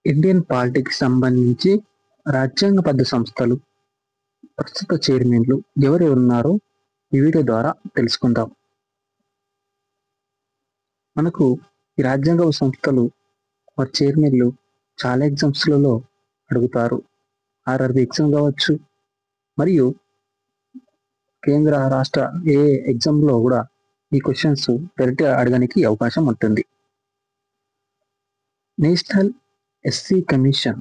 Indian politics సంబంధించి రాజ్యాంగబద్ధ సంస్థలు ప్రస్తుత చైర్మన్లు ఎవరు ఉన్నారో ఈ వీడియో ద్వారా తెలుసుకుందాం. మనకు ఈ రాజ్యాంగ సంస్థలు వారి చైర్మన్లు చాలా ఎగ్జామ్స్లలో అడుగుతారు. ఆర్ఆర్బి ఎగ్జామ్ కావచ్చు, మరియు కేంద్ర రాష్ట్ర ఏ ఎగ్జామ్లో కూడా ఈ క్వశ్చన్స్ డైరెక్ట్గా అడగడానికి అవకాశం ఉంటుంది. నేషనల్ ఎస్సీ కమిషన్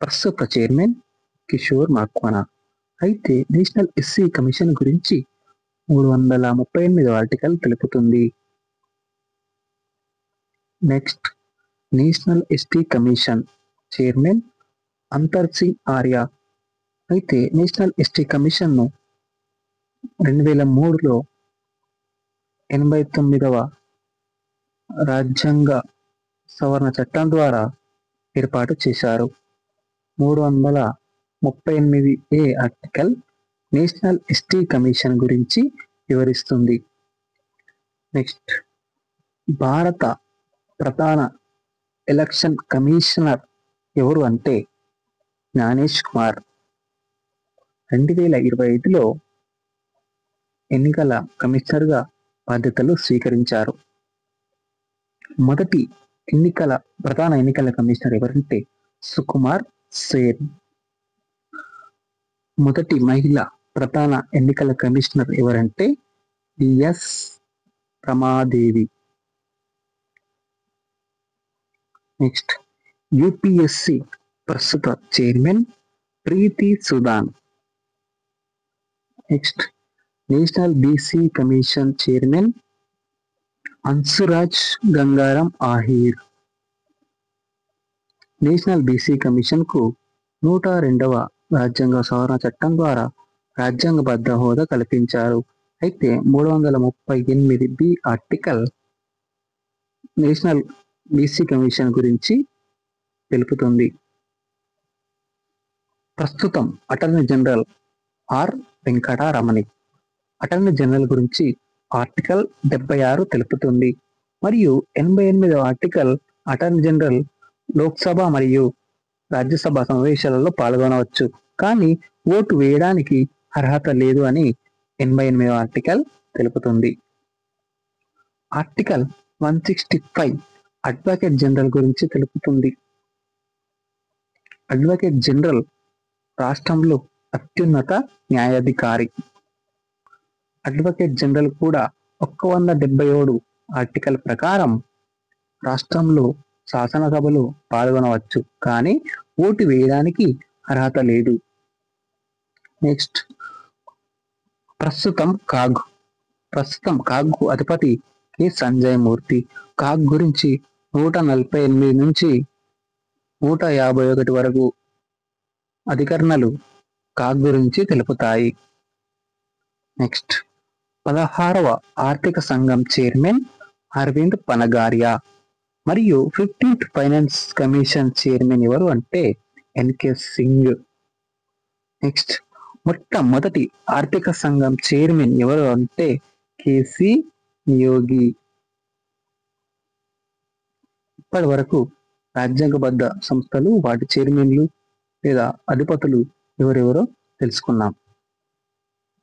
ప్రస్తుత చైర్మన్ కిషోర్ మక్వానా. అయితే నేషనల్ ఎస్సీ కమిషన్ గురించి 338 ఆర్టికల్ తెలుపుతుంది. Next, national ST commission chairman అంతర్ సింగ్ ఆర్య. అయితే నేషనల్ ఎస్టీ కమిషన్ను 2003లో 89వ రాజ్యాంగ సవరణ చట్టం ద్వారా ఏర్పాటు చేశారు. 338A article national ST commission గురించి వివరిస్తుంది. నెక్స్ట్, భారత ప్రధాన ఎలక్షన్ కమిషనర్ ఎవరు అంటే జ్ఞానేష్ కుమార్. 2025లో ఎన్నికల కమిషనర్గా బాధ్యతలు స్వీకరించారు. మొదటి ప్రధాన ఎన్నికల కమిషనర్ ఎవరంటే సుకుమార్ సేన్. మొదటి మహిళ ప్రధాన ఎన్నికల కమిషనర్ ఎవరంటే ఎస్ రమాదేవి. నెక్స్ట్, యూపీఎస్సి ప్రస్తుత chairman Preeti Sudan. Next, national BC commission chairman Hansraj Gangaram Ahir. National BC commission కు 102వ రాజ్యాంగ సవరణ చట్టం ద్వారా రాజ్యాంగబద్ధ హోదా కల్పించారు. అయితే 338B article national BC commission గురించి తెలుపుతుంది. ప్రస్తుతం attorney general R Venkataramani. Attorney general గురించి ఆర్టికల్ 76 తెలుపుతుంది. మరియు 88వ ఆర్టికల్ ఆర్టర్నీ జనరల్ లోక్సభ మరియు రాజ్యసభ సమావేశాలలో పాల్గొనవచ్చు, కానీ ఓటు వేయడానికి అర్హత లేదు అని 88వ ఆర్టికల్ తెలుపుతుంది. ఆర్టికల్ 165 అడ్వకేట్ జనరల్ గురించి తెలుపుతుంది. అడ్వకేట్ జనరల్ రాష్ట్రంలో అత్యున్నత న్యాయాధికారి. అడ్వకేట్ జనరల్ కూడా 177 ఆర్టికల్ ప్రకారం రాష్ట్రంలో శాసనసభలో పాల్గొనవచ్చు, కానీ ఓటు వేయడానికి అర్హత లేదు. నెక్స్ట్, ప్రస్తుతం కాగ్ అధిపతి కె సంజయ్ మూర్తి. కాగ్ గురించి 148 నుంచి 151 వరకు అధికరణలు కాగ్ గురించి తెలుపుతాయి. నెక్స్ట్, 16వ ఆర్థిక సంఘం చైర్మన్ అరవింద్ పనగారియా. మరియు 15th ఫైనాన్స్ కమిషన్ చైర్మన్ ఎవరు అంటే ఎన్కే సింగ్. నెక్స్ట్, మొట్టమొదటి ఆర్థిక సంఘం చైర్మన్ ఎవరు అంటే కేసి నియోగి. ఇప్పటి వరకు రాజ్యాంగబద్ధ సంస్థలు వాటి చైర్మన్లు లేదా అధిపతులు ఎవరెవరో తెలుసుకున్నాం.